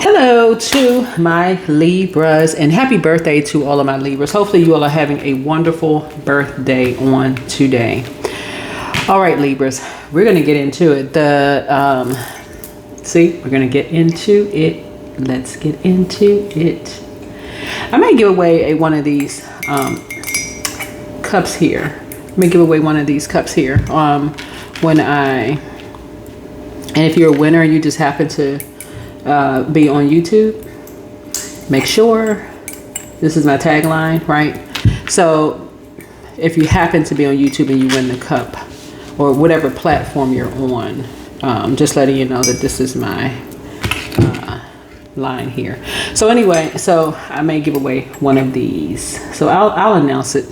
Hello to my Libras and happy birthday to all of my Libras. Hopefully you all are having a wonderful birthday on today. All right, Libras, we're going to get into it. We're going to get into it. Let's get into it. I may give away one of these cups here. And if you're a winner and you just happen to be on YouTube, make sure, this is my tagline, right? So if you happen to be on YouTube and you win the cup or whatever platform you're on, just letting you know that this is my line here. So anyway, so I may give away one of these. So I'll announce it.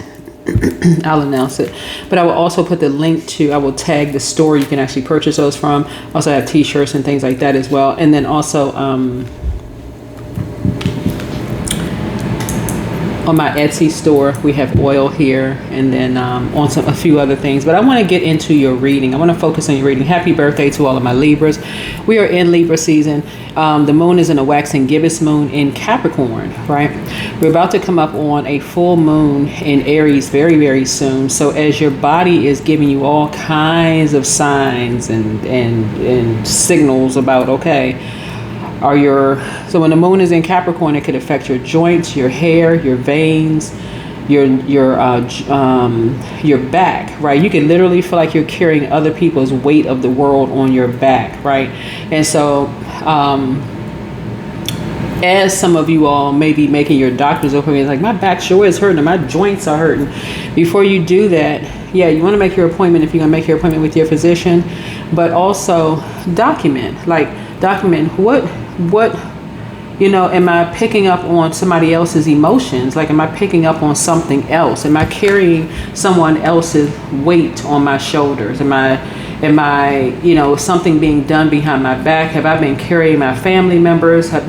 But I will also put the link to, I will tag the store you can actually purchase those from. Also have t-shirts and things like that as well. And then also on my Etsy store, we have oil here, and then on a few other things. But I want to get into your reading. I want to focus on your reading. Happy birthday to all of my Libras. We are in Libra season. The moon is in a waxing gibbous moon in Capricorn, right? We're about to come up on a full moon in Aries very, very soon. So as your body is giving you all kinds of signs and signals about, okay, so when the moon is in Capricorn, it could affect your joints, your hair, your veins, your back, right? You can literally feel like you're carrying other people's weight of the world on your back, right? And so as some of you all may be making your doctor's appointments, like my back sure is hurting, or my joints are hurting. Before you do that, yeah, you want to make your appointment if you're going to make your appointment with your physician, but also document what, am I picking up on somebody else's emotions? Like, am I picking up on something else? Am I carrying someone else's weight on my shoulders? Am I, something being done behind my back? Have I been carrying my family members? Have I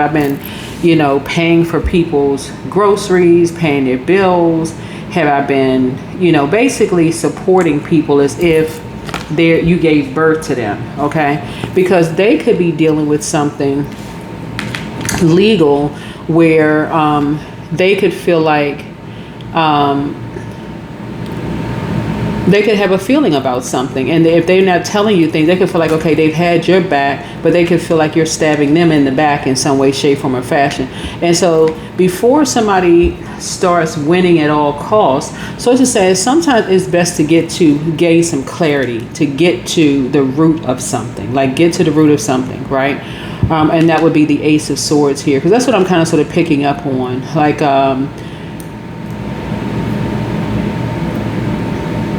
been, paying for people's groceries, paying their bills? Have I been, basically supporting people as if you gave birth to them, okay? Because they could be dealing with something legal where they could feel like they could have a feeling about something, and if they're not telling you things, they could feel like, okay, they've had your back, but they could feel like you're stabbing them in the back in some way, shape, form, or fashion. And so before somebody starts winning at all costs, so to say, sometimes it's best to gain some clarity, to get to the root of something, right? And that would be the Ace of Swords here, because that's what I'm kind of sort of picking up on. Like,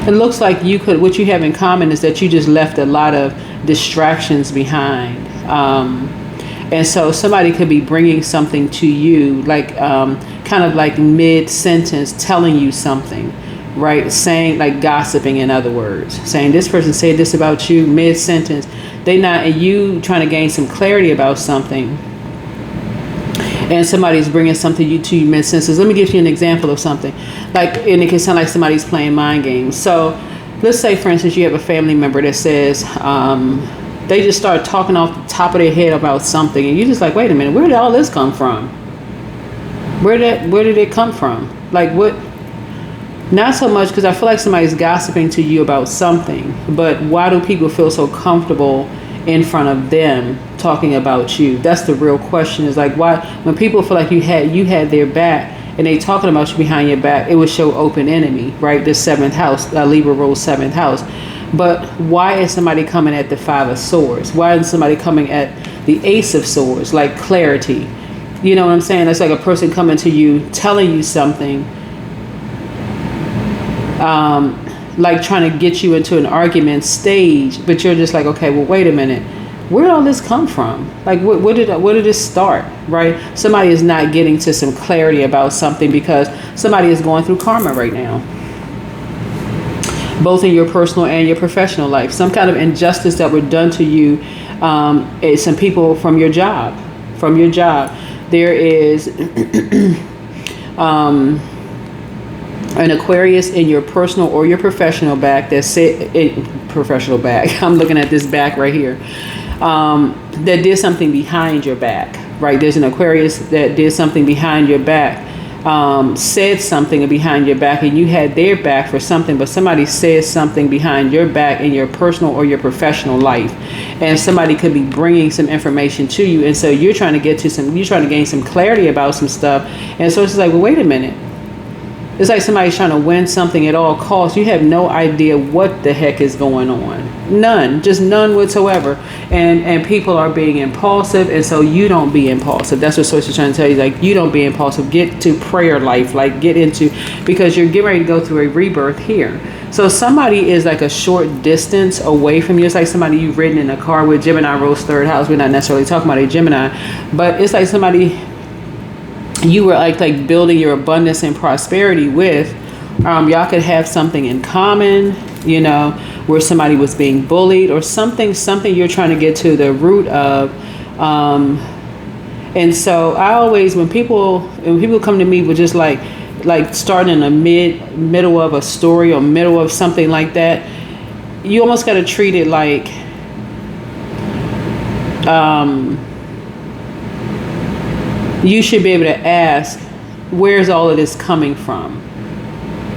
it looks like what you have in common is that you just left a lot of distractions behind. And so somebody could be bringing something to you, like kind of like mid-sentence telling you something, right? Saying, like, gossiping, in other words. Saying, this person said this about you, mid-sentence. And you trying to gain some clarity about something, and somebody's bringing something to you mid-sentence. Let me give you an example of something. And it can sound like somebody's playing mind games. So let's say, for instance, you have a family member that says, they just start talking off the top of their head about something, and you're just like, wait a minute, where did all this come from? Where did it come from? Like, what? Not so much because I feel like somebody's gossiping to you about something, but why do people feel so comfortable in front of them talking about you? That's the real question. Is like, why, when people feel like you had their back and they talking about you behind your back, it would show open enemy, right? The 7th house, Libra rules 7th house. But why is somebody coming at the 5 of Swords? Why is somebody coming at the Ace of Swords? Like, clarity. You know what I'm saying? It's like a person coming to you, telling you something, like trying to get you into an argument stage, but you're just like, okay, well, wait a minute, where did all this come from? Like, where did this start, right? Somebody is not getting to some clarity about something because somebody is going through karma right now, both in your personal and your professional life. Some kind of injustice that were done to you. Some people from your job. There is an Aquarius in your personal or your professional back that said, professional back. I'm looking at this back right here. that did something behind your back, right? There's an Aquarius that did something behind your back, said something behind your back, and you had their back for something, but somebody said something behind your back in your personal or your professional life, and somebody could be bringing some information to you, and so you're trying to gain some clarity about some stuff, and so it's just like, well, wait a minute. It's like somebody's trying to win something at all costs. You have no idea what the heck is going on. None. Just none whatsoever. And people are being impulsive, and so you don't be impulsive. That's what Source is trying to tell you. Like, you don't be impulsive. Get to prayer life. Like, get into, because you're getting ready to go through a rebirth here. So somebody is like a short distance away from you. It's like somebody you've ridden in a car with. Gemini rules third house. We're not necessarily talking about a Gemini, but it's like somebody you were like building your abundance and prosperity with. Y'all could have something in common, you know, where somebody was being bullied or something you're trying to get to the root of. And so I always, when people come to me with just like starting in a middle of a story or middle of something like that, you almost got to treat it like, you should be able to ask, where's all of this coming from?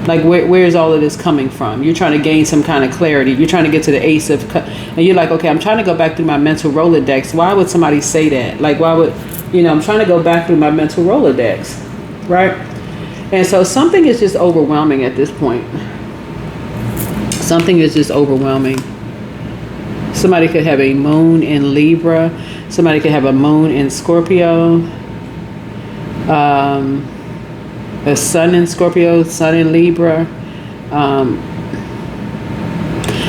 Like, where's all of this coming from? You're trying to gain some kind of clarity. You're trying to get to the ace of, and you're like, okay, I'm trying to go back through my mental Rolodex. Why would somebody say that? Like, why would, I'm trying to go back through my mental Rolodex, right? And so something is just overwhelming at this point. Something is just overwhelming. Somebody could have a moon in Libra. Somebody could have a moon in Scorpio. A sun in Scorpio, sun in Libra.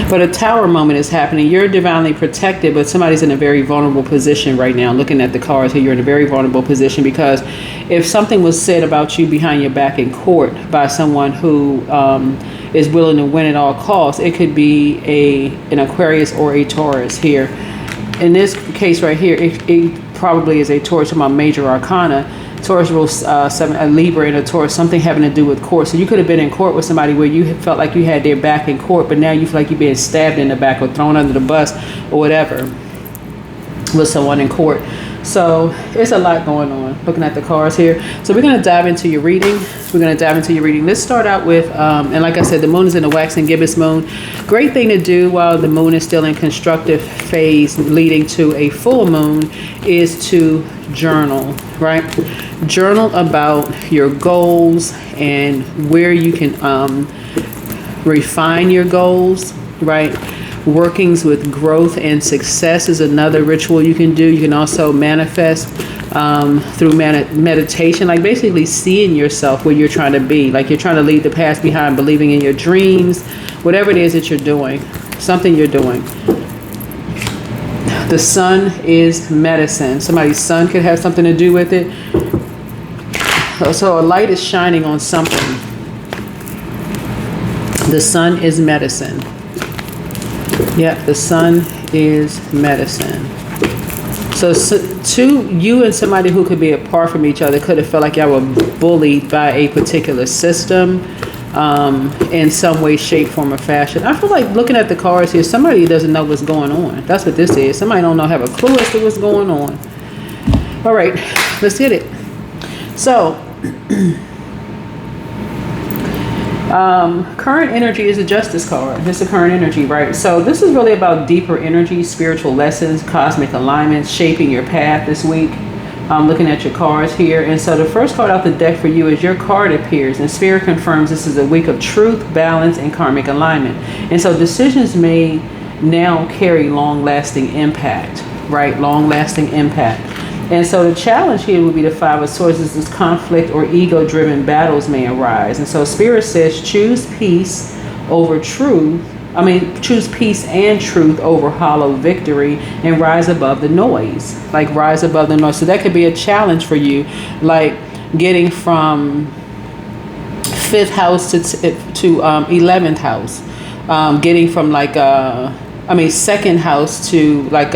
But a tower moment is happening. You're divinely protected, but somebody's in a very vulnerable position right now. Looking at the cards here, you're in a very vulnerable position, because if something was said about you behind your back in court by someone who is willing to win at all costs, it could be an Aquarius or a Taurus here. In this case right here, it probably is a Taurus, about major arcana. Taurus rules 7, a Libra and a Taurus, something having to do with court. So you could have been in court with somebody where you felt like you had their back in court, but now you feel like you're being stabbed in the back or thrown under the bus or whatever with someone in court. So it's a lot going on looking at the cards here. So we're going to dive into your reading. Let's start out with, and like I said, the moon is in the waxing gibbous moon. Great thing to do while the moon is still in constructive phase leading to a full moon is to journal, right? Journal about your goals and where you can refine your goals, right? Workings with growth and success is another ritual you can do. You can also manifest through meditation, like basically seeing yourself where you're trying to be. Like you're trying to leave the past behind, believing in your dreams, whatever it is that you're doing, something you're doing. The sun is medicine. Somebody's sun could have something to do with it. So a light is shining on something. The sun is medicine. Yep, the sun is medicine. So to you and somebody who could be apart from each other could have felt like y'all were bullied by a particular system in some way, shape, form, or fashion. I feel like looking at the cards here, somebody doesn't know what's going on. That's what this is. Somebody don't have a clue as to what's going on. All right, let's get it. So current energy is a justice card. This is a current energy, right? So this is really about deeper energy, spiritual lessons, cosmic alignments, shaping your path this week. Looking at your cards here. And so the first card out the deck for you is your card appears, and Spirit confirms this is a week of truth, balance, and karmic alignment. And so decisions made now carry long-lasting impact, right? Long-lasting impact. And so the challenge here would be the Five of Swords. Is this conflict or ego-driven battles may arise. And so Spirit says choose peace over truth. Choose peace and truth over hollow victory, and rise above the noise. Like rise above the noise. So that could be a challenge for you, like getting from 5th house to 11th house, getting from like second house to like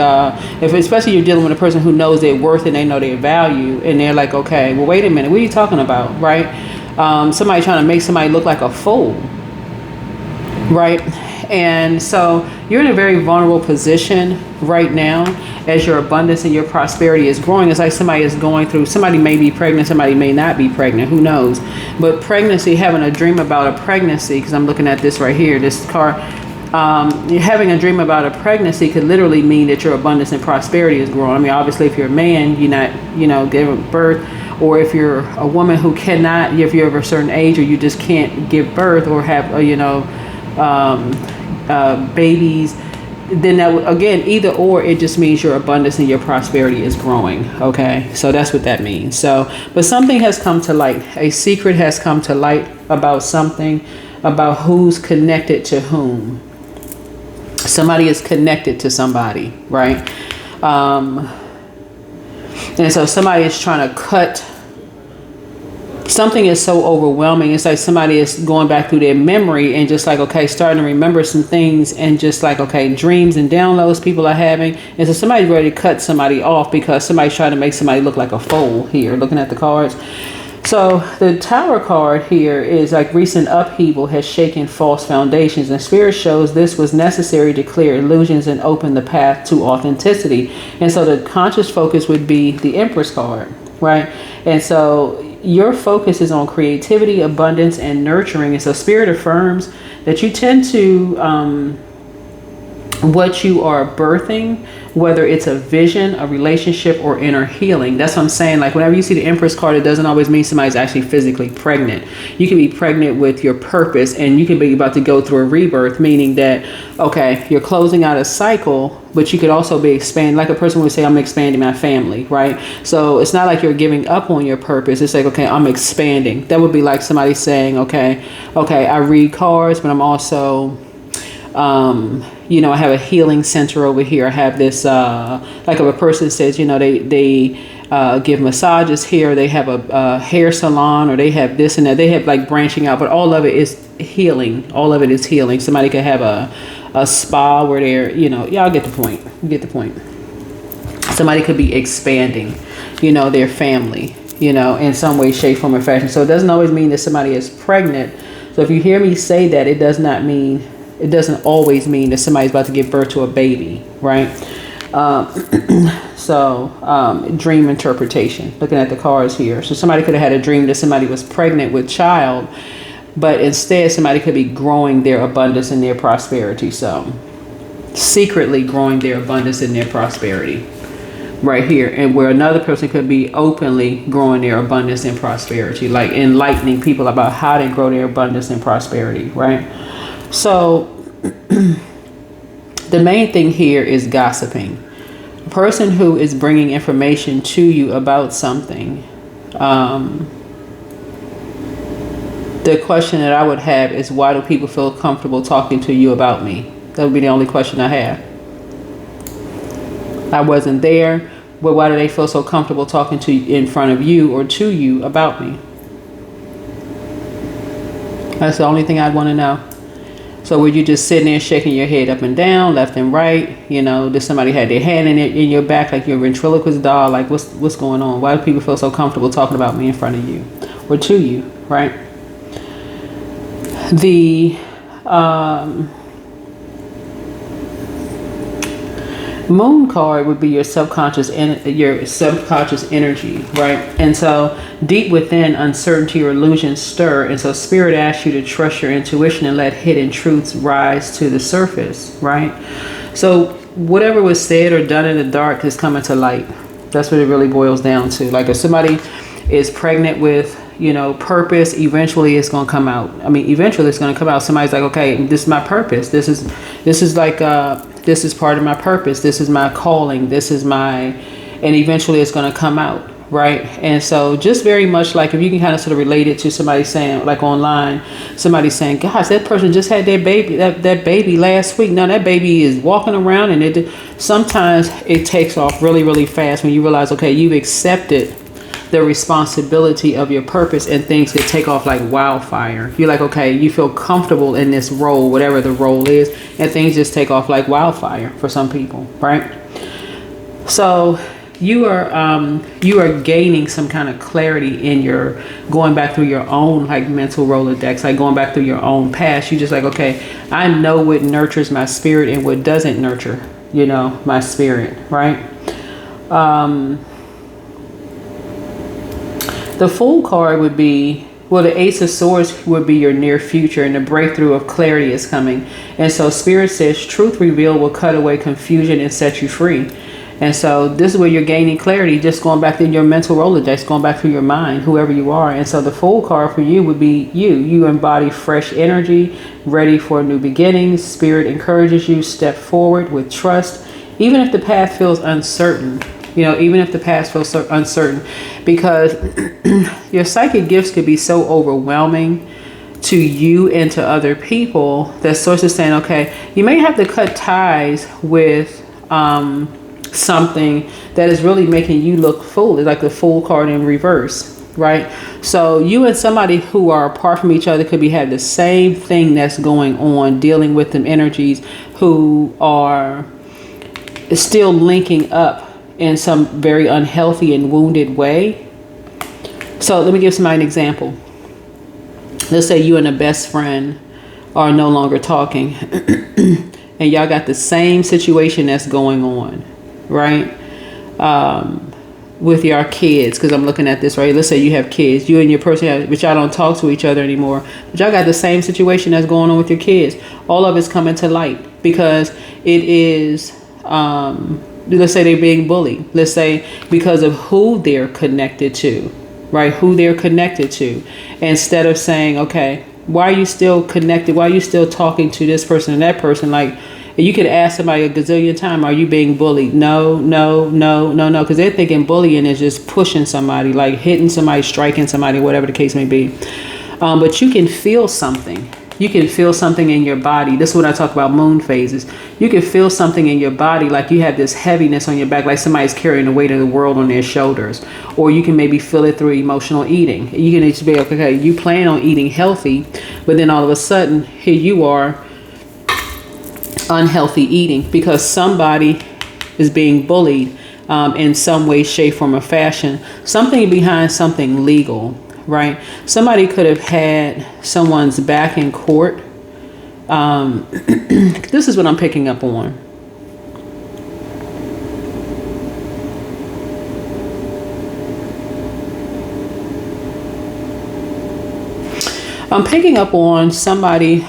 if especially you're dealing with a person who knows their worth and they know their value, and they're like, okay, well, wait a minute, what are you talking about, right? Somebody trying to make somebody look like a fool, right? And so you're in a very vulnerable position right now as your abundance and your prosperity is growing. It's like somebody is going through, somebody may be pregnant, somebody may not be pregnant, who knows. But pregnancy, having a dream about a pregnancy, because I'm looking at this right here, this card, having a dream about a pregnancy could literally mean that your abundance and prosperity is growing. I mean, obviously, if you're a man, you're not, giving birth, or if you're a woman who cannot, if you're of a certain age, or you just can't give birth or have, babies, then that would, again, either or, it just means your abundance and your prosperity is growing. Okay, so that's what that means. So, but something has come to light. A secret has come to light about something, about who's connected to whom. Somebody is connected to somebody, right? And so somebody is trying to cut. Something is so overwhelming. It's like somebody is going back through their memory and just like, okay, starting to remember some things and just like, okay, dreams and downloads people are having. And so somebody's ready to cut somebody off because somebody's trying to make somebody look like a fool here, looking at the cards. So the Tower card here is like recent upheaval has shaken false foundations, and Spirit shows this was necessary to clear illusions and open the path to authenticity. And so the conscious focus would be the Empress card, right? And so your focus is on creativity, abundance, and nurturing. And so Spirit affirms that you tend to, what you are birthing, whether it's a vision, a relationship, or inner healing. That's what I'm saying. Like whenever you see the Empress card, it doesn't always mean somebody's actually physically pregnant. You can be pregnant with your purpose, and you can be about to go through a rebirth, meaning that, okay, you're closing out a cycle, but you could also be expanding. Like a person would say, I'm expanding my family, right? So it's not like you're giving up on your purpose. It's like, okay, I'm expanding. That would be like somebody saying, okay, I read cards, but I'm also, I have a healing center over here. I have this, like if a person says, they give massages here, they have a hair salon, or they have this and that. They have like branching out, but all of it is healing. All of it is healing. Somebody could have a spa where they're, y'all get the point. You get the point. Somebody could be expanding, their family, in some way, shape, form, or fashion. So it doesn't always mean that somebody is pregnant. So if you hear me say that, it doesn't always mean that somebody's about to give birth to a baby, right? Dream interpretation, looking at the cards here. So somebody could have had a dream that somebody was pregnant with child, but instead somebody could be growing their abundance and their prosperity. So secretly growing their abundance and their prosperity right here. And where another person could be openly growing their abundance and prosperity, like enlightening people about how to grow their abundance and prosperity, right? So the main thing here is gossiping. A person who is bringing information to you about something. The question that I would have is, why do people feel comfortable talking to you about me? That would be the only question I have. I wasn't there, but why do they feel so comfortable talking to you in front of you or to you about me? That's the only thing I'd want to know. So were you just sitting there shaking your head up and down, left and right? Did somebody had their hand in your back like you're a ventriloquist doll? Like what's going on? Why do people feel so comfortable talking about me in front of you or to you, right? The Moon card would be your subconscious energy, right? And so deep within, uncertainty or illusions stir, and so Spirit asks you to trust your intuition and let hidden truths rise to the surface, right? So whatever was said or done in the dark is coming to light. That's what it really boils down to. Like if somebody is pregnant with purpose, eventually it's going to come out. Eventually it's going to come out. Somebody's like, okay, this is my purpose. This is like, this is part of my purpose. This is my calling. And eventually it's going to come out. Right. And so just very much like if you can kind of sort of relate it to somebody saying like online, somebody saying, gosh, that person just had their baby, that baby last week. Now that baby is walking around, and sometimes it takes off really, really fast when you realize, okay, you've accepted the responsibility of your purpose, and things could take off like wildfire. You're like, okay, you feel comfortable in this role, whatever the role is, and things just take off like wildfire for some people, right? So you are gaining some kind of clarity in your going back through your own like mental Rolodex, like going back through your own past. You just like, okay, I know what nurtures my spirit and what doesn't nurture, you know, my spirit, right? The Fool card would be, well, the Ace of Swords would be your near future, and the breakthrough of clarity is coming. And so Spirit says truth revealed will cut away confusion and set you free. And so this is where you're gaining clarity, just going back in your mental Rolodex, going back through your mind, whoever you are. And so the Fool card for you would be you. You embody fresh energy, ready for new beginnings. Spirit encourages you, step forward with trust, even if the path feels uncertain. You know, even if the past feels so uncertain, because your psychic gifts could be so overwhelming to you and to other people that Source is saying, okay, you may have to cut ties with something that is really making you look foolish, like the Fool card in reverse, right? So you and somebody who are apart from each other could be having the same thing that's going on, dealing with them energies who are still linking up in some very unhealthy and wounded way. So let me give somebody an example. Let's say you and a best friend are no longer talking and y'all got the same situation that's going on, right? With your kids, because I'm looking at this, right? Let's say you have kids, you and your person, but y'all don't talk to each other anymore, but y'all got the same situation that's going on with your kids. All of it's coming to light because it is, let's say they're being bullied. Let's say because of who they're connected to, right? Who they're connected to. Instead of saying, okay, why are you still connected? Why are you still talking to this person and that person? Like, you could ask somebody a gazillion times, are you being bullied? No. Because they're thinking bullying is just pushing somebody, like hitting somebody, striking somebody, whatever the case may be. But you can feel something. You can feel something in your body. This is what I talk about moon phases. You can feel something in your body, like you have this heaviness on your back, like somebody's carrying the weight of the world on their shoulders. Or you can maybe feel it through emotional eating. You can just be like, okay, you plan on eating healthy, but then all of a sudden, here you are, unhealthy eating because somebody is being bullied in some way, shape, form, or fashion. Something behind something legal. Right? Somebody could have had someone's back in court. This is what I'm picking up on. I'm picking up on somebody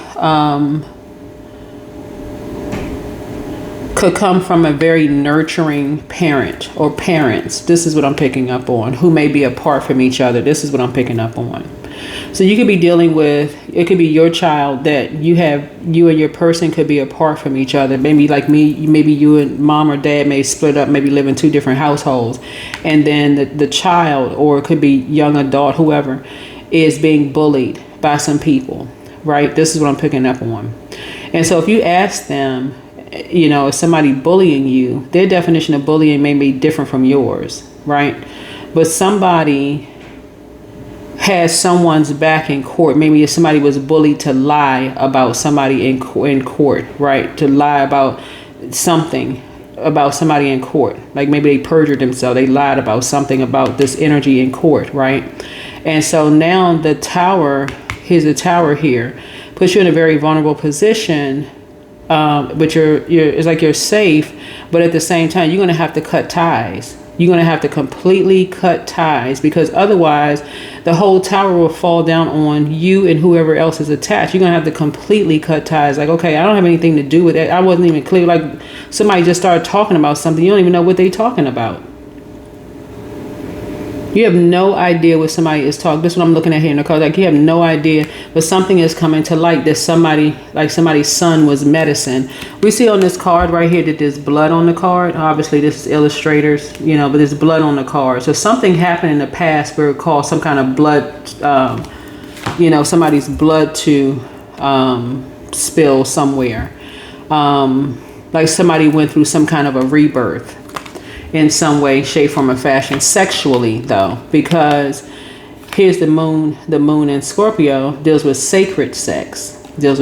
could come from a very nurturing parent or parents. This is what I'm picking up on, who may be apart from each other. This is what I'm picking up on. So you could be dealing with, it could be your child that you and your person could be apart from each other. Maybe like me, maybe you and mom or dad may split up, maybe live in two different households. And then the child, or it could be young adult, whoever, is being bullied by some people, right? This is what I'm picking up on. And so if you ask them, you know, if somebody bullying you, their definition of bullying may be different from yours, right? But somebody has someone's back in court. Maybe if somebody was bullied to lie about somebody in court, right? To lie about something about somebody in court. Like maybe they perjured themselves. They lied about something about this energy in court, right? And so now the tower, here's the tower here, puts you in a very vulnerable position. But it's like you're safe, but at the same time, you're going to have to cut ties. You're going to have to completely cut ties because otherwise the whole tower will fall down on you and whoever else is attached. You're going to have to completely cut ties. Like, okay, I don't have anything to do with it. I wasn't even clear. Like somebody just started talking about something. You don't even know what they're talking about. You have no idea what somebody is talking. This is what I'm looking at here in the card. Like you have no idea, but something is coming to light that somebody, like somebody's son was medicine. We see on this card right here that there's blood on the card. Obviously this is illustrators, you know, but there's blood on the card. So something happened in the past where it caused some kind of blood, you know, somebody's blood to spill somewhere. Like somebody went through some kind of a rebirth. In some way, shape, form, or fashion, sexually though, because here's the moon in Scorpio deals with sacred sex, deals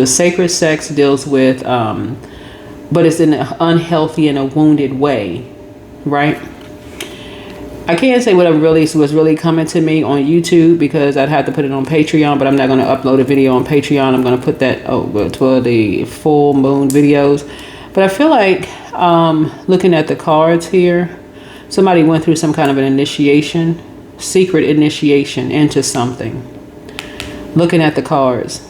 with, but it's in an unhealthy and a wounded way, right? I can't say what was really coming to me on YouTube because I'd have to put it on Patreon, but I'm not going to upload a video on Patreon. I'm going to put that to the full moon videos. But I feel like looking at the cards here, somebody went through some kind of an initiation, secret initiation into something. Looking at the cards.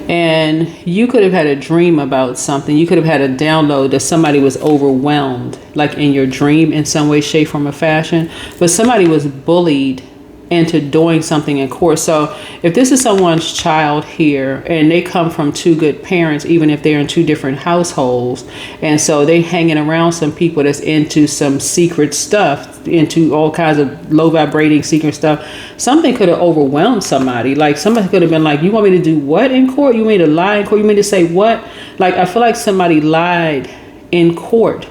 And you could have had a dream about something. You could have had a download that somebody was overwhelmed, like in your dream in some way, shape, form, or fashion. But somebody was bullied into doing something in court. So if this is someone's child here and they come from two good parents, even if they're in two different households, and so they hanging around some people that's into some secret stuff, into all kinds of low vibrating secret stuff, something could have overwhelmed somebody. Like somebody could have been like, you want me to do what in court? You want me to lie in court? You want me to say what? Like, I feel like somebody lied in court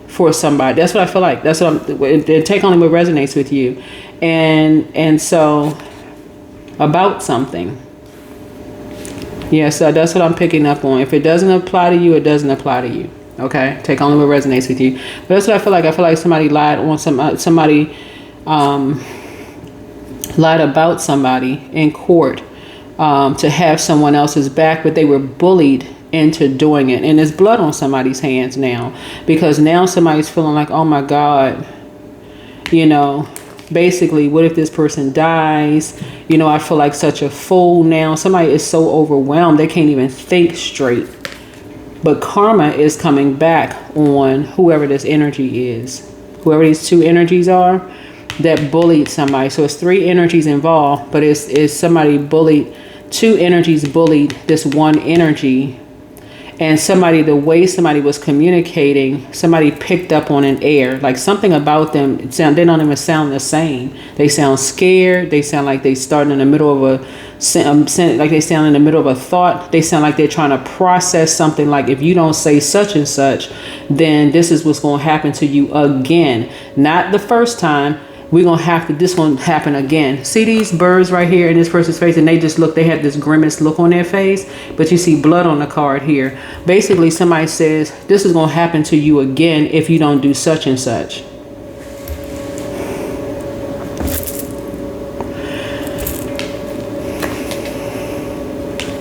for somebody. That's what I feel like. That's what take only what resonates with you. And so about something. Yeah, so that's what I'm picking up on. If it doesn't apply to you, it doesn't apply to you. Okay? Take only what resonates with you. But that's what I feel like. I feel like somebody lied on somebody lied about somebody in court to have someone else's back, but they were bullied into doing it. And there's blood on somebody's hands now, because now somebody's feeling like, oh my God, you know, basically, what if this person dies? You know, I feel like such a fool now. Somebody is so overwhelmed, they can't even think straight. But karma is coming back on whoever this energy is, whoever these two energies are that bullied somebody. So it's three energies involved, but it's somebody bullied, two energies bullied this one energy. And somebody, the way somebody was communicating, somebody picked up on an air, like something about them. They don't even sound the same. They sound scared. They sound like they start in the middle of like they sound in the middle of a thought. They sound like they're trying to process something. Like, if you don't say such and such, then this is what's going to happen to you again. Not the first time. This won't happen again. See these birds right here in this person's face, and they have this grimace look on their face, but you see blood on the card here. Basically, somebody says, this is going to happen to you again if you don't do such and such.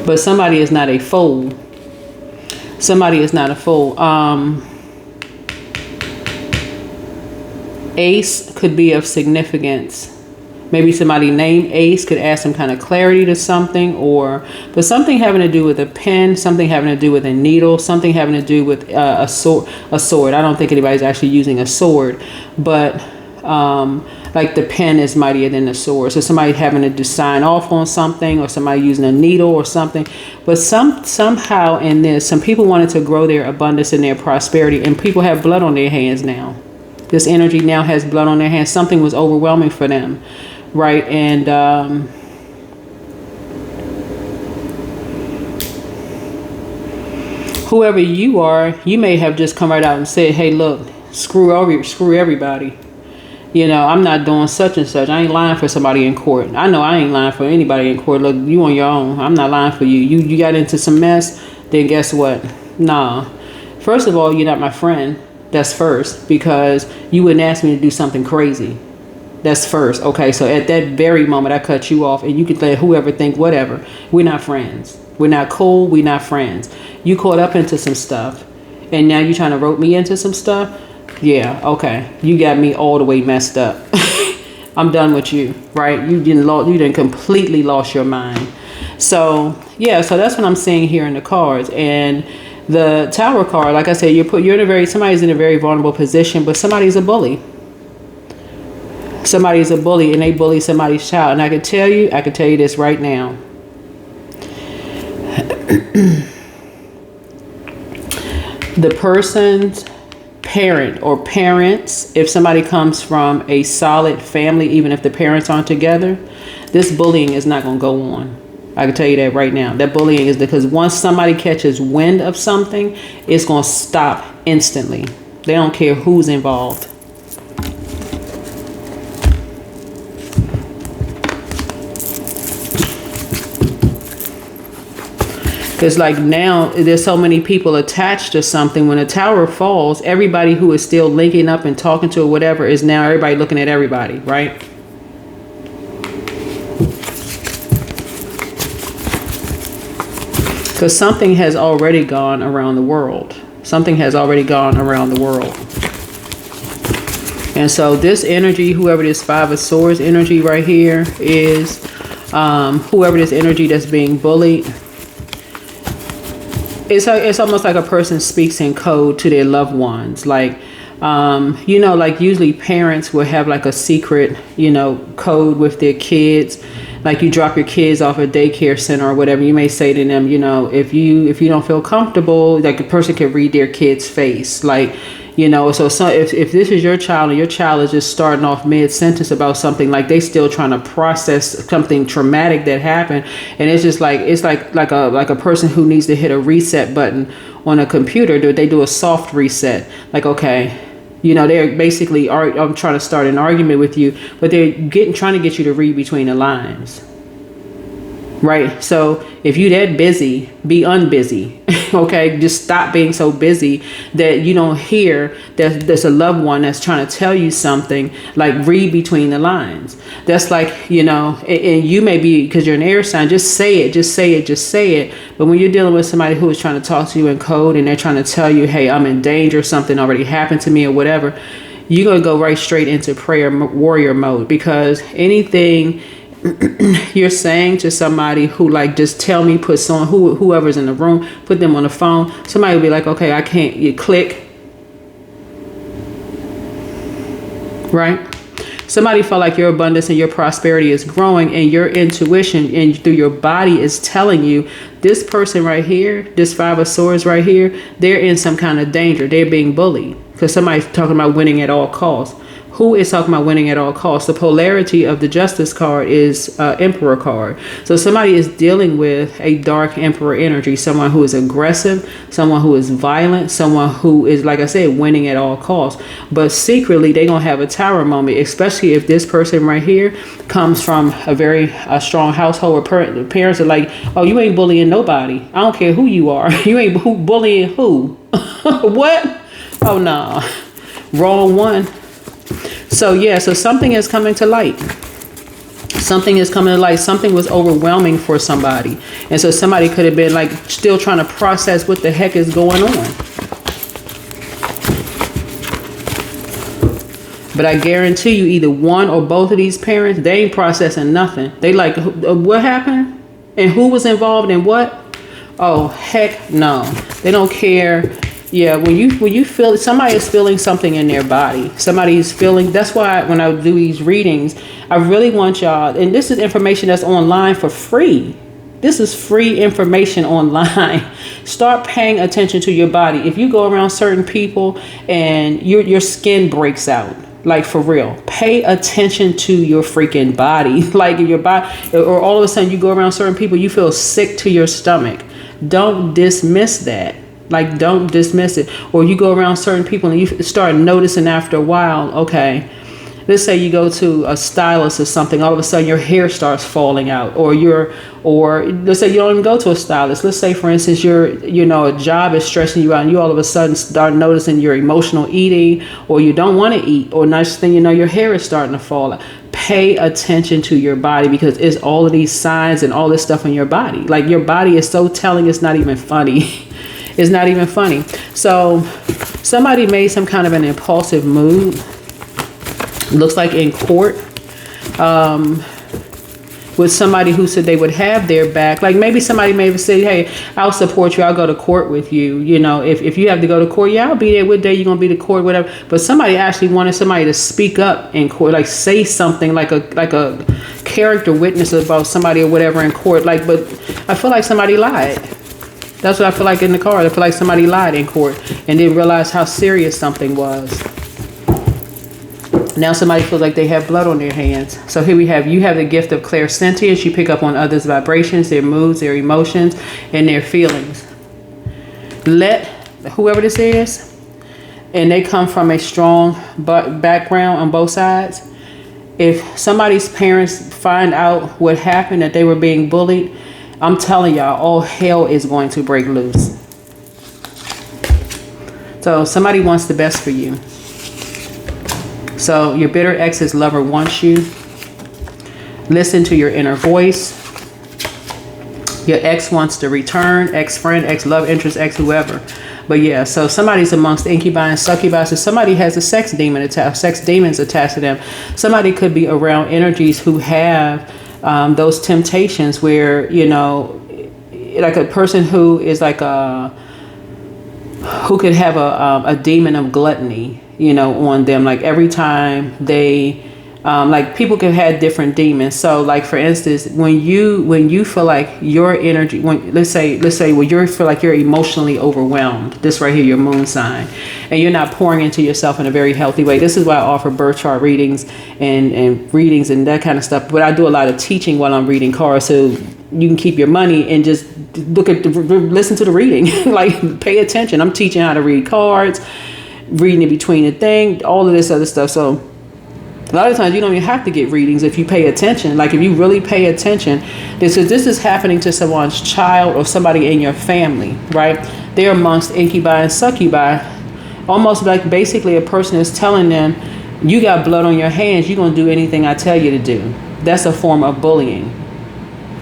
But somebody is not a fool. Somebody is not a fool. Ace could be of significance. Maybe somebody named Ace could add some kind of clarity to something, but something having to do with a pen, something having to do with a needle, something having to do with a sword. I don't think anybody's actually using a sword, but like the pen is mightier than the sword. So somebody having to sign off on something, or somebody using a needle or something. But somehow in this, some people wanted to grow their abundance and their prosperity, and people have blood on their hands now. This energy now has blood on their hands. Something was overwhelming for them, right? And whoever you are, you may have just come right out and said, hey, look, screw everybody. You know, I'm not doing such and such. I ain't lying for somebody in court. I know I ain't lying for anybody in court. Look, you on your own. I'm not lying for you. You got into some mess, then guess what? Nah. First of all, you're not my friend. That's first, because you wouldn't ask me to do something crazy. That's first. Okay, so at that very moment, I cut you off, and you could let whoever think whatever. We're not friends. We're not cool. We're not friends. You caught up into some stuff, and now you're trying to rope me into some stuff. Yeah, okay. You got me all the way messed up. I'm done with you, right? You didn't completely lost your mind. So yeah, so that's what I'm seeing here in the cards. And the Tower card, like I said, somebody's in a very vulnerable position, but somebody's a bully. Somebody's a bully, and they bully somebody's child. And I can tell you this right now. The person's parent or parents, if somebody comes from a solid family, even if the parents aren't together, this bullying is not going to go on. I can tell you that right now. That bullying is because once somebody catches wind of something, it's going to stop instantly. They don't care who's involved. It's like now there's so many people attached to something. When a tower falls, everybody who is still linking up and talking to or whatever is now everybody looking at everybody, right? Because something has already gone around the world. Something has already gone around the world. And so this energy, whoever this Five of Swords energy right here is, whoever this energy that's being bullied, it's almost like a person speaks in code to their loved ones. Like, you know, like usually parents will have like a secret, you know, code with their kids. Like you drop your kids off at daycare center or whatever, you may say to them, you know, if you don't feel comfortable, like a person can read their kid's face. Like, you know, so if this is your child and your child is just starting off mid-sentence about something, like they still trying to process something traumatic that happened, and it's just like it's like a person who needs to hit a reset button on a computer. They do a soft reset, like, okay, you know, they're basically I'm trying to start an argument with you, but they're trying to get you to read between the lines. Right. So if you're that busy, be unbusy. Okay. Just stop being so busy that you don't hear that there's a loved one that's trying to tell you something. Like read between the lines. That's like, you know, and you may be, because you're an air sign, just say it, just say it, just say it. But when you're dealing with somebody who is trying to talk to you in code and they're trying to tell you, hey, I'm in danger, something already happened to me or whatever, you're going to go right straight into prayer warrior mode, because anything you're saying to somebody who like, just tell me, put someone, whoever's in the room, put them on the phone. Somebody will be like, okay, I can't, you click. Right? Somebody felt like your abundance and your prosperity is growing, and your intuition and through your body is telling you this person right here, this Five of Swords right here, they're in some kind of danger. They're being bullied because somebody's talking about winning at all costs. Who is talking about winning at all costs? The polarity of the Justice card is Emperor card. So somebody is dealing with a dark Emperor energy, someone who is aggressive, someone who is violent, someone who is, like I said, winning at all costs. But secretly, they're going to have a tower moment, especially if this person right here comes from a very strong household where parents are like, oh, you ain't bullying nobody. I don't care who you are. You ain't bullying who? What? Oh, no. Wrong one. So yeah, so something is coming to light. Something is coming to light. Something was overwhelming for somebody. And so somebody could have been like still trying to process what the heck is going on. But I guarantee you, either one or both of these parents, they ain't processing nothing. They like, what happened? And who was involved in what? Oh, heck no. They don't care. Yeah, when you feel somebody is feeling something in their body, somebody is feeling. That's why when I do these readings, I really want y'all. And this is information that's online for free. This is free information online. Start paying attention to your body. If you go around certain people and your skin breaks out, like for real, pay attention to your freaking body. Like in your body, or all of a sudden you go around certain people, you feel sick to your stomach. Don't dismiss that. Like, don't dismiss it. Or you go around certain people and you start noticing after a while, okay, let's say you go to a stylist or something, all of a sudden your hair starts falling out, or let's say you don't even go to a stylist. Let's say, for instance, a job is stressing you out and you all of a sudden start noticing your emotional eating, or you don't want to eat, or next thing you know, your hair is starting to fall out. Pay attention to your body, because it's all of these signs and all this stuff in your body. Like your body is so telling, it's not even funny. It's not even funny. So somebody made some kind of an impulsive move. Looks like in court. With somebody who said they would have their back. Like maybe somebody may have said, hey, I'll support you. I'll go to court with you. You know, if you have to go to court, yeah, I'll be there. What day you going to be to court, whatever. But somebody actually wanted somebody to speak up in court, like say something like a character witness about somebody or whatever in court. Like, but I feel like somebody lied. That's what I feel like in the card. I feel like somebody lied in court and didn't realize how serious something was. Now somebody feels like they have blood on their hands. So here we have, you have the gift of clairsentience. You pick up on others' vibrations, their moods, their emotions, and their feelings. Let whoever this is, and they come from a strong background on both sides. If somebody's parents find out what happened, that they were being bullied, I'm telling y'all, all hell is going to break loose. So somebody wants the best for you. So your bitter ex's lover wants you. Listen to your inner voice. Your ex wants to return, ex-friend, ex-love interest, ex-whoever. But yeah, so somebody's amongst incubi and succubi. So somebody has a sex demons attached to them. Somebody could be around energies who have those temptations where, you know, like a person who is like who could have a demon of gluttony, you know, on them. Like every time they, like people can have different demons. So like for instance, when you feel like your energy, let's say when you feel like you're emotionally overwhelmed, this right here, your moon sign, and you're not pouring into yourself in a very healthy way. This is why I offer birth chart readings and readings and that kind of stuff. But I do a lot of teaching while I'm reading cards, so you can keep your money and just listen to the reading, like pay attention. I'm teaching how to read cards, reading in between the thing, all of this other stuff. So a lot of times you don't even have to get readings if you pay attention. Like if you really pay attention, this is happening to someone's child or somebody in your family, right? They're amongst incubi and succubi. Almost like basically a person is telling them, you got blood on your hands, you're going to do anything I tell you to do. That's a form of bullying.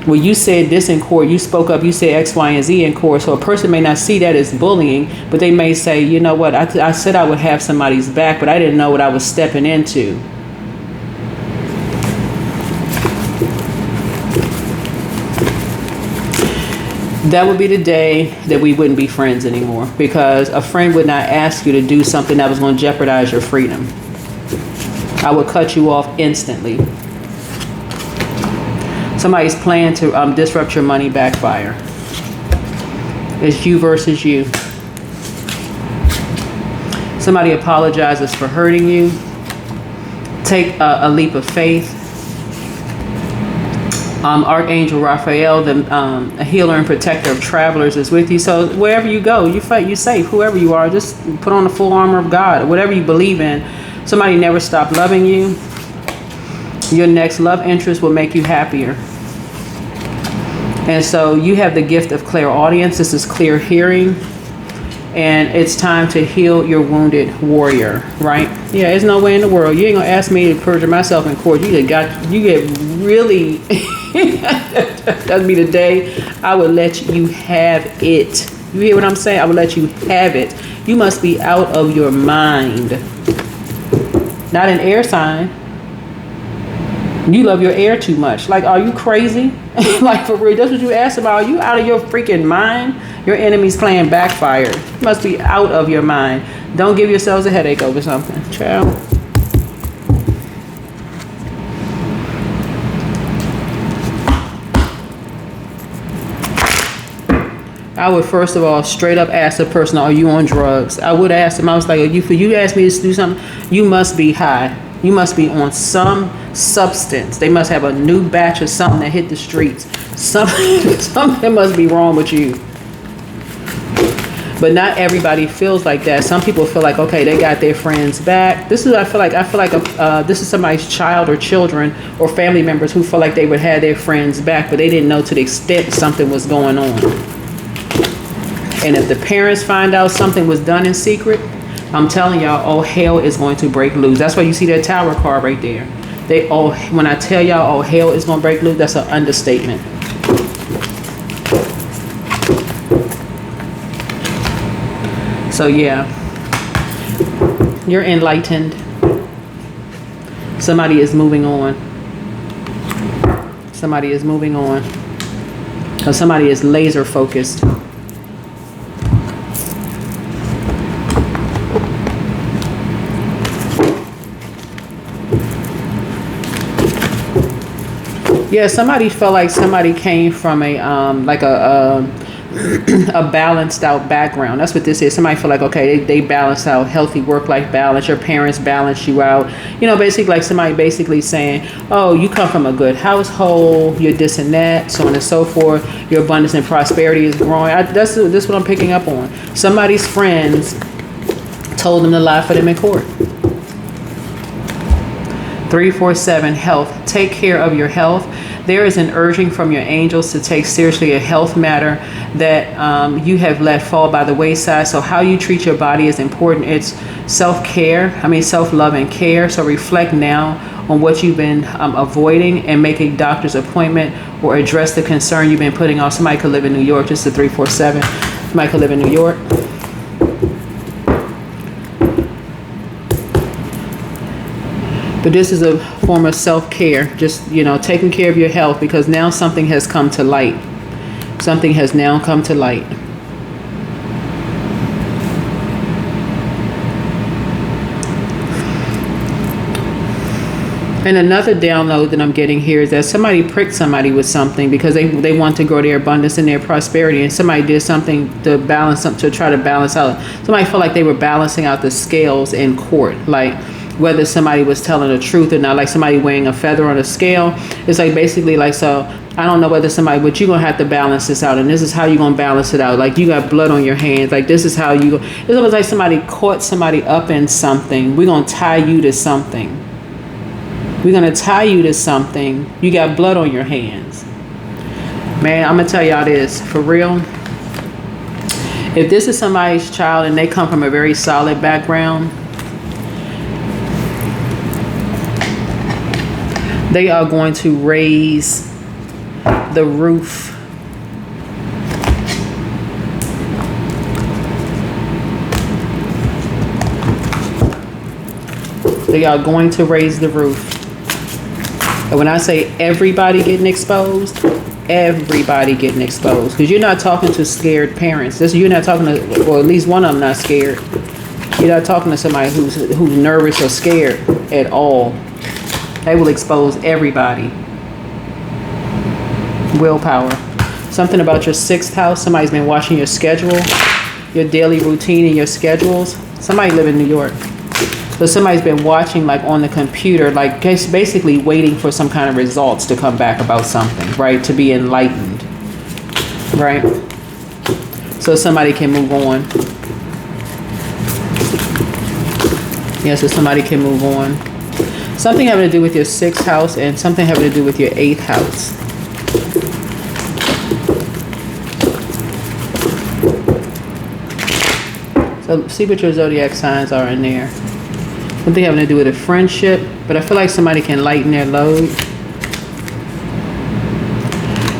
Well, you said this in court, you spoke up, you said X, Y, and Z in court. So a person may not see that as bullying, but they may say, you know what, I said I would have somebody's back, but I didn't know what I was stepping into. That would be the day that we wouldn't be friends anymore, because a friend would not ask you to do something that was going to jeopardize your freedom. I would cut you off instantly. Somebody's plan to disrupt your money backfire. It's you versus you. Somebody apologizes for hurting you. Take a leap of faith. Archangel Raphael, the healer and protector of travelers, is with you. So wherever you go, you fight, you safe. Whoever you are, just put on the full armor of God. Whatever you believe in, somebody never stopped loving you. Your next love interest will make you happier. And so you have the gift of clairaudience. This is clear hearing. And it's time to heal your wounded warrior, right? Yeah, there's no way in the world. You ain't gonna ask me to perjure myself in court. You get really, that'd be the day I would let you have it. You hear what I'm saying? I would let you have it. You must be out of your mind. Not an air sign. You love your air too much. Like, are you crazy? Like, for real, that's what you asked about. Are you out of your freaking mind? Your enemy's plan backfired. You must be out of your mind. Don't give yourselves a headache over something. Child. I would first of all straight up ask the person, are you on drugs? I would ask them. I was like, you asked me to do something, you must be high. You must be on some substance. They must have a new batch of something that hit the streets. Something must be wrong with you. But not everybody feels like that. Some people feel like, okay, they got their friends back. This is what I feel like. I feel like this is somebody's child or children or family members who feel like they would have their friends back, but they didn't know to the extent something was going on. And if the parents find out something was done in secret, I'm telling y'all, all hell is going to break loose. That's why you see that Tower card right there. When I tell y'all all hell is going to break loose, that's an understatement. So yeah, you're enlightened. Somebody is moving on. Somebody is moving on. Because somebody is laser focused. Yeah, somebody felt like somebody came from a balanced out background. That's what this is. Somebody feel like, okay, they balance out, healthy work-life balance. Your parents balance you out. You know, basically like somebody basically saying, oh, you come from a good household, you're this and that, so on and so forth. Your abundance and prosperity is growing. This is what I'm picking up on. Somebody's friends told them to lie for them in court. 347, health. Take care of your health. there is an urging from your angels to take seriously a health matter that you have let fall by the wayside. So how you treat your body is important. It's self-care, self-love and care. So reflect now on what you've been avoiding and make a doctor's appointment or address the concern you've been putting off. Somebody could live in New York. This is 347. Somebody could live in New York. But this is a form of self-care, just, taking care of your health, because now something has come to light. Something has now come to light. And another download that I'm getting here is that somebody pricked somebody with something because they want to grow their abundance and their prosperity, and somebody did something to try to balance out. Somebody felt like they were balancing out the scales in court, like whether somebody was telling the truth or not, like somebody weighing a feather on a scale. It's like basically like, so I don't know whether somebody, but you're going to have to balance this out. And this is how you're going to balance it out. Like you got blood on your hands. Like this is how you go. It's almost like somebody caught somebody up in something. We're going to tie you to something. We're going to tie you to something. You got blood on your hands. Man, I'm going to tell y'all this for real. If this is somebody's child and they come from a very solid background, they are going to raise the roof. They are going to raise the roof. And when I say everybody getting exposed, everybody getting exposed. Because you're not talking to scared parents. You're not talking to, or at least one of them not scared. You're not talking to somebody who's nervous or scared at all. They will expose everybody. Willpower. Something about your 6th house. Somebody's been watching your schedule, your daily routine and your schedules. Somebody live in New York. So somebody's been watching like on the computer, like basically waiting for some kind of results to come back about something, right? To be enlightened, right? So somebody can move on. Yeah, so somebody can move on. Something having to do with your 6th house and something having to do with your 8th house. So see what your zodiac signs are in there. Something having to do with a friendship, but I feel like somebody can lighten their load.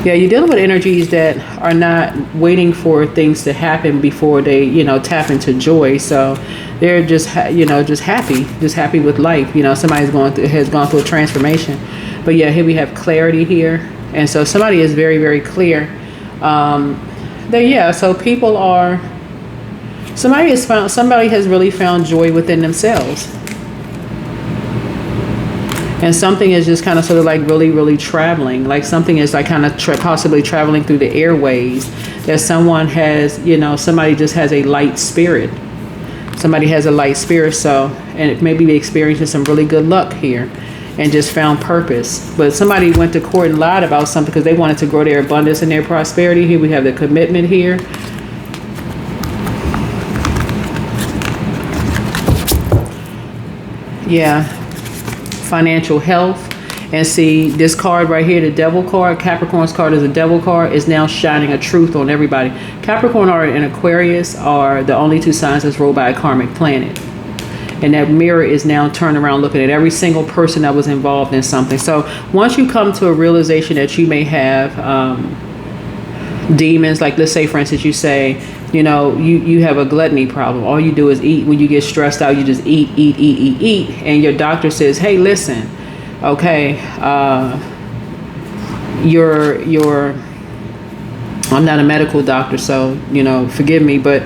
Yeah, you're dealing with energies that are not waiting for things to happen before they, tap into joy. So they're just happy with life. Somebody's has gone through a transformation. But yeah, here we have clarity here. And so somebody is very, very clear. So people are, somebody has really found joy within themselves. And something is just kind of sort of like really, really traveling. Like something is like kind of possibly traveling through the airways. That someone has, somebody just has a light spirit. Somebody has a light spirit. So, and maybe they experiencing some really good luck here and just found purpose. But somebody went to court and lied about something because they wanted to grow their abundance and their prosperity. Here we have the commitment here. Yeah. Financial health. And see this card right here, the devil card, Capricorn's card is a devil card, is now shining a truth on everybody. Capricorn and Aquarius are the only 2 signs that's ruled by a karmic planet. And that mirror is now turned around looking at every single person that was involved in something. So once you come to a realization that you may have demons, like let's say for instance you say, you have a gluttony problem. All you do is eat. When you get stressed out, you just eat. And your doctor says, hey, listen, okay, I'm not a medical doctor, so, forgive me, but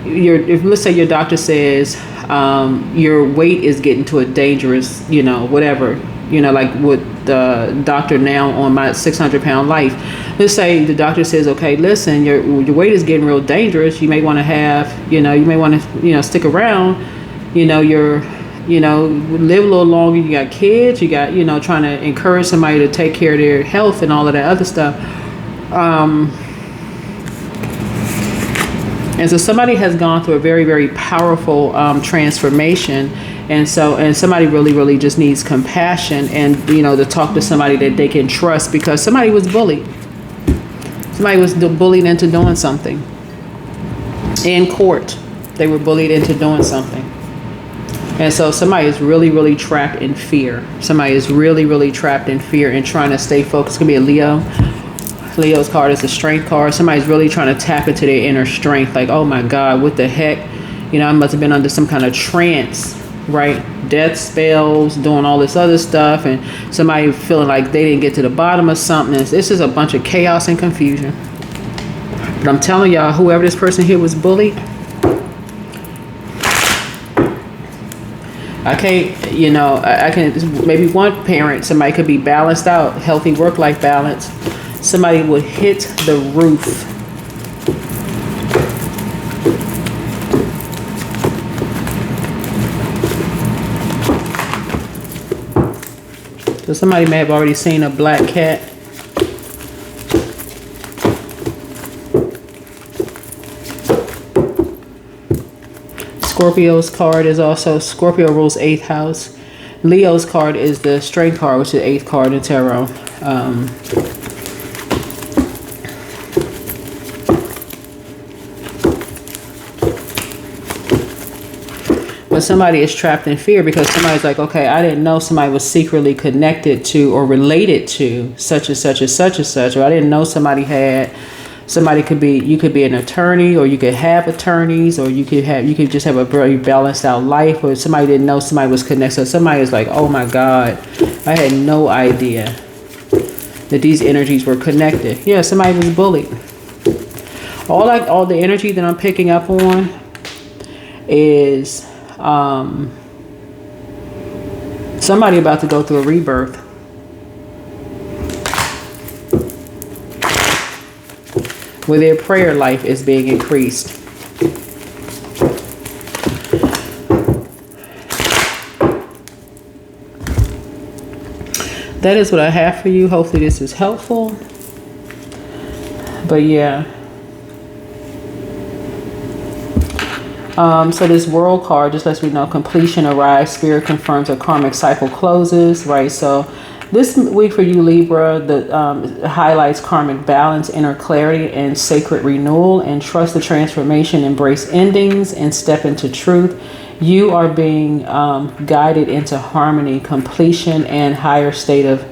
let's say your doctor says your weight is getting to a dangerous, whatever, like with the doctor now on my 600-pound life. Let's say the doctor says, okay, listen, your weight is getting real dangerous. You may want to have, you may want to, stick around, live a little longer. You got kids, you got, trying to encourage somebody to take care of their health and all of that other stuff. And so somebody has gone through a very, very powerful transformation. And somebody really, really just needs compassion and, you know, to talk to somebody that they can trust, because somebody was bullied. Somebody was bullied into doing something. In court, they were bullied into doing something. And so somebody is really, really trapped in fear. Somebody is really, really trapped in fear and trying to stay focused. It could be a Leo. Leo's card is a strength card. Somebody's really trying to tap into their inner strength. Like, oh my God, what the heck? You know, I must have been under some kind of trance, right? Death spells, doing all this other stuff. And somebody feeling like they didn't get to the bottom of something. This is a bunch of chaos and confusion. But I'm telling y'all, whoever this person here was bullied, I can't, you know, I can, maybe one parent, somebody could be balanced out, healthy work-life balance. Somebody would hit the roof. So somebody may have already seen a black cat. Scorpio's card is also, Scorpio rules 8th house. Leo's card is the strength card, which is the 8th card in tarot. But somebody is trapped in fear because somebody's like, okay, I didn't know somebody was secretly connected to or related to such and such and such and such, or I didn't know somebody had. Somebody could be, you could be an attorney, or you could have attorneys, or you could just have a very balanced out life, or somebody didn't know somebody was connected. So somebody is like, oh my God, I had no idea that these energies were connected. Yeah, somebody was bullied. All the energy that I'm picking up on is somebody about to go through a rebirth. Where their prayer life is being increased. That is what I have for you. Hopefully this is helpful. But yeah. So this world card just lets me know completion arrives. Spirit confirms a karmic cycle closes, right? So this week for you, Libra, highlights karmic balance, inner clarity, and sacred renewal. And trust the transformation, embrace endings, and step into truth. You are being guided into harmony, completion, and higher state of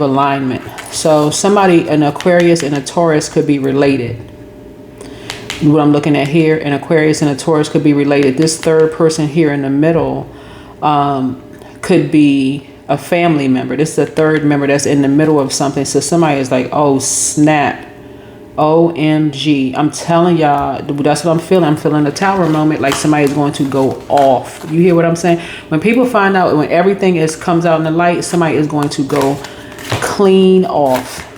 alignment. So somebody, an Aquarius and a Taurus, could be related. What I'm looking at here, an Aquarius and a Taurus could be related. This third person here in the middle could be a family member. This is the third member that's in the middle of something. So somebody is like, oh snap, OMG. I'm telling y'all, that's what I'm feeling. I'm feeling a tower moment, like somebody is going to go off. You hear what I'm saying? When people find out, when everything comes out in the light, somebody is going to go clean off.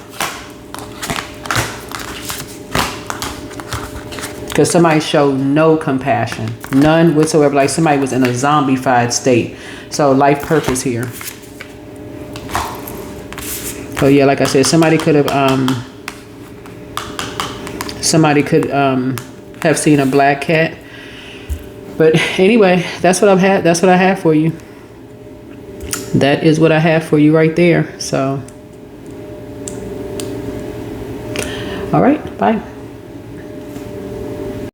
Because somebody showed no compassion, none whatsoever. Like somebody was in a zombified state. So life purpose here. So yeah, like I said, somebody could have have seen a black cat. But anyway, that's what I've had. That's what I have for you. That is what I have for you right there. So, all right, bye.